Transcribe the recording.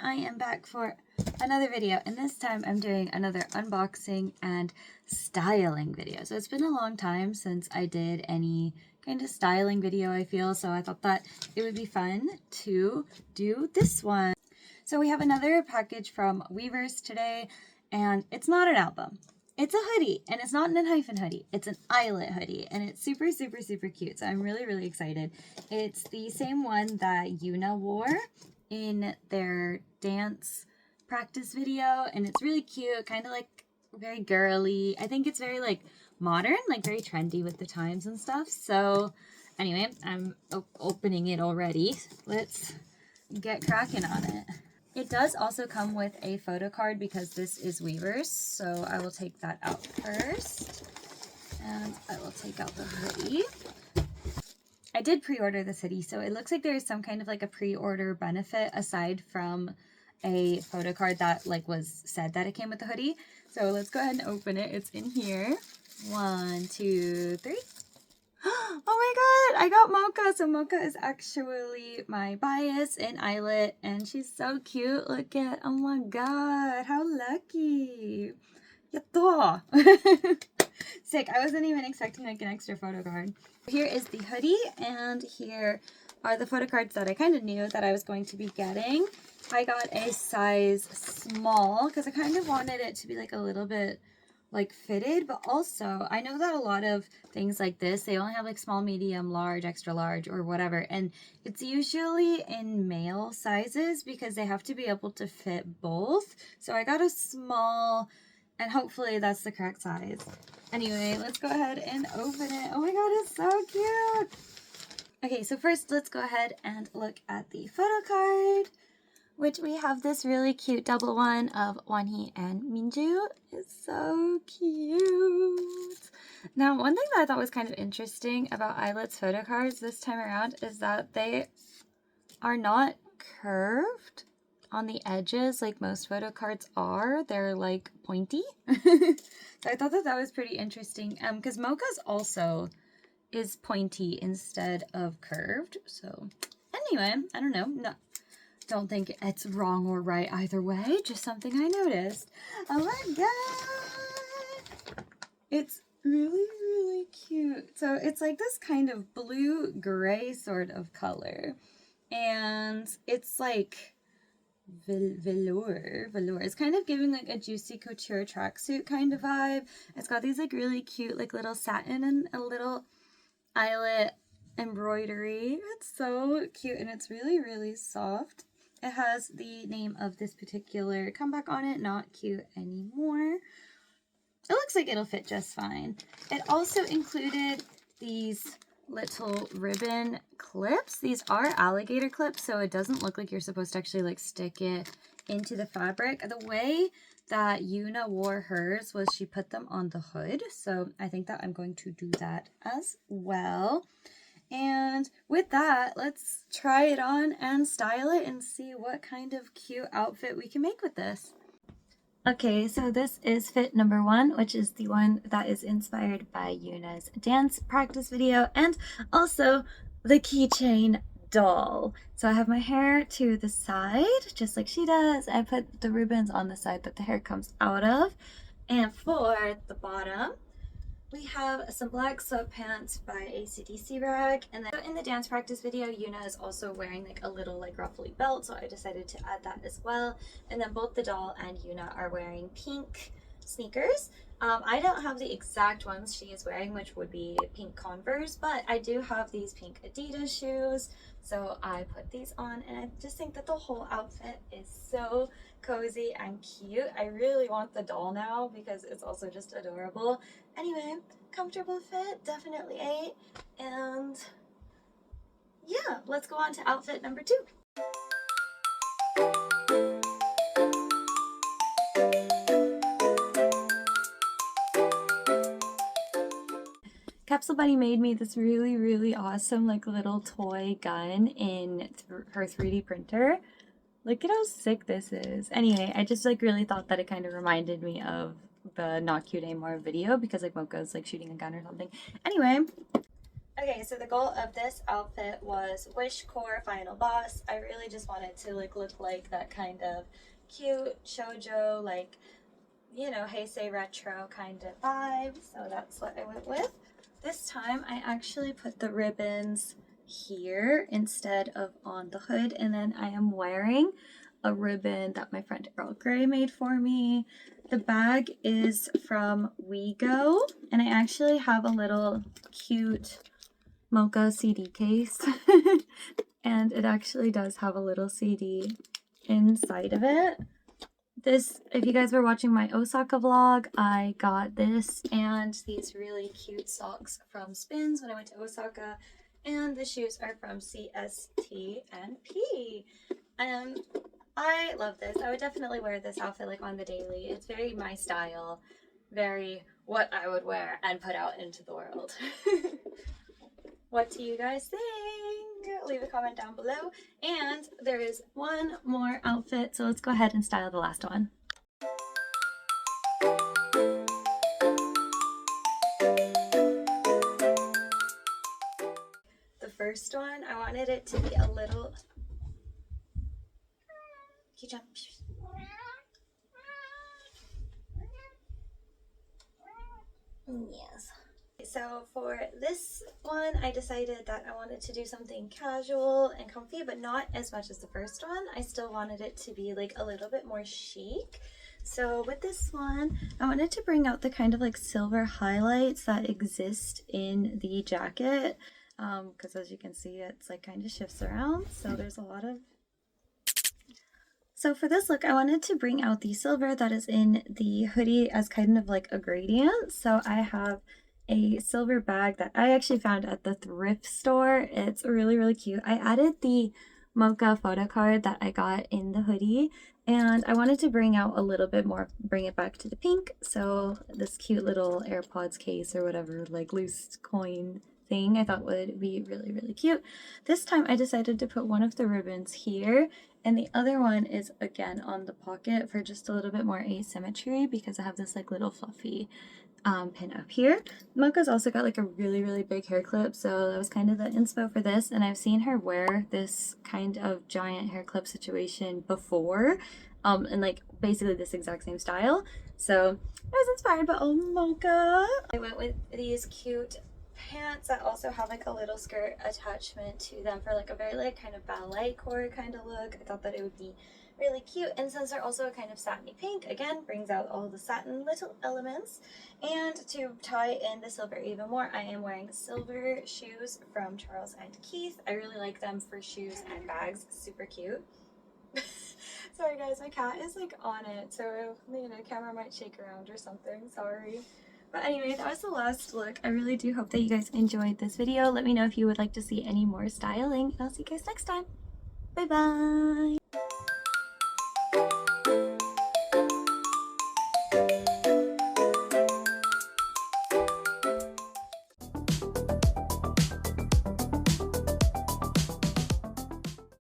I am back for another video, and this time I'm doing another unboxing and styling video. So it's been a long time since I did any kind of styling video, I feel, so I thought that it would be fun to do this one. So we have another package from Weavers today, and it's not an album. It's a hoodie, and it's not an hyphen hoodie. It's an eyelet hoodie, and it's super, super, super cute. So I'm really, really excited. It's the same one that Yuna wore in their dance practice video, and it's really cute, kind of like very girly. I think it's very like modern, like very trendy with the times and stuff. So anyway, I'm opening it already. Let's get cracking on it. It does also come with a photo card because this is Weavers, so I will take that out first. And I will take out the hoodie. I did pre-order this hoodie, so it looks like there is some kind of like a pre-order benefit aside from a photo card that like was said that it came with the hoodie. So let's go ahead and open it. It's in here. 1, 2, 3. Oh my god, I got Mocha. So Mocha is actually my bias in eyelet, and she's so cute. Look at, oh my god, how lucky. Yato. Sick. I wasn't even expecting like an extra photo card. Here is the hoodie, and here are the photo cards that I kind of knew that I was going to be getting. I got a size small because I kind of wanted it to be like a little bit like fitted, but also I know that a lot of things like this, they only have like small, medium, large, extra large, or whatever, and it's usually in male sizes because they have to be able to fit both. So I got a small, and hopefully that's the correct size. Anyway, let's go ahead and open it. Oh my god, it's so cute. Okay, so first let's go ahead and look at the photo card, which we have this really cute double one of Wanhee and Minju. It's so cute. Now, one thing that I thought was kind of interesting about Eyelet's photo cards this time around is that they are not curved on the edges like most photo cards are. They're like pointy. So I thought that that was pretty interesting because Mocha's also is pointy instead of curved. So anyway, I don't know. Don't think it's wrong or right either way, just something I noticed. Oh my god! It's really, really cute. So it's like this kind of blue-gray sort of color. And it's like velour. It's kind of giving like a Juicy Couture tracksuit kind of vibe. It's got these like really cute like little satin and a little eyelet embroidery. It's so cute, and it's really, really soft. It has the name of this particular comeback on it, Not Cute Anymore. It looks like it'll fit just fine. It also included these little ribbon clips. These are alligator clips, so it doesn't look like you're supposed to actually like stick it into the fabric. The way that Yuna wore hers was she put them on the hood, so I think that I'm going to do that as well. And with that, let's try it on and style it and see what kind of cute outfit we can make with this. Okay, so this is fit number 1, which is the one that is inspired by Yuna's dance practice video, and also the keychain doll. So I have my hair to the side, just like she does. I put the ribbons on the side that the hair comes out of. And for the bottom, we have some black sweatpants by AC/DC Rag, and then in the dance practice video, Yuna is also wearing like a little like ruffly belt, so I decided to add that as well. And then both the doll and Yuna are wearing pink sneakers. I don't have the exact ones she is wearing, which would be pink Converse, but I do have these pink Adidas shoes, so I put these on, and I just think that the whole outfit is so cozy and cute. I really want the doll now because it's also just adorable. Anyway, comfortable fit, definitely 8, and yeah, let's go on to outfit number 2. Capsule Bunny made me this really, really awesome like little toy gun in her 3D printer. Look at how sick this is. Anyway, I just like really thought that it kind of reminded me of the Not Cute Anymore video because like Mocha's like shooting a gun or something. Anyway, Okay, so the goal of this outfit was Wish Core Final Boss. I really just wanted to like look like that kind of cute shoujo, like, you know, Heisei retro kind of vibe. So that's what I went with. This time I actually put the ribbons here instead of on the hood, and then I am wearing a ribbon that my friend Earl Grey made for me. The bag is from WeGo, and I actually have a little cute Mocha CD case and it actually does have a little CD inside of it. This, if you guys were watching my Osaka vlog, I got this and these really cute socks from Spins when I went to Osaka, and the shoes are from CST&P. I love this. I would definitely wear this outfit like on the daily. It's very my style, very what I would wear and put out into the world. What do you guys think? Leave a comment down below. And there is one more outfit, so let's go ahead and style the last one. The first one, I wanted it to be a little... Yes. So for this one, I decided that I wanted to do something casual and comfy, but not as much as the first one. I still wanted it to be like a little bit more chic. So with this one, I wanted to bring out the kind of like silver highlights that exist in the jacket. Because as you can see, it's like kind of shifts around. So there's a lot of... So for this look, I wanted to bring out the silver that is in the hoodie as kind of like a gradient. So I have a silver bag that I actually found at the thrift store. It's really, really cute. I added the Mocha photo card that I got in the hoodie, and I wanted to bring out a little bit more, bring it back to the pink. So this cute little AirPods case or whatever, like loose coin thing, I thought would be really, really cute. This time I decided to put one of the ribbons here, and the other one is again on the pocket for just a little bit more asymmetry because I have this like little fluffy pin up here. Mocha's also got like a really, really big hair clip, so that was kind of the inspo for this, and I've seen her wear this kind of giant hair clip situation before, and like basically this exact same style, so I was inspired by old Mocha. I went with these cute pants that also have like a little skirt attachment to them for like a very like kind of ballet core kind of look. I thought that it would be really cute, and since they're also a kind of satiny pink, again brings out all the satin little elements. And to tie in the silver even more, I am wearing silver shoes from Charles and Keith. I really like them for shoes and bags. Super cute. Sorry guys, my cat is like on it, so you know, camera might shake around or something. Sorry. But anyway, that was the last look. I really do hope that you guys enjoyed this video. Let me know if you would like to see any more styling, and I'll see you guys next time. Bye bye!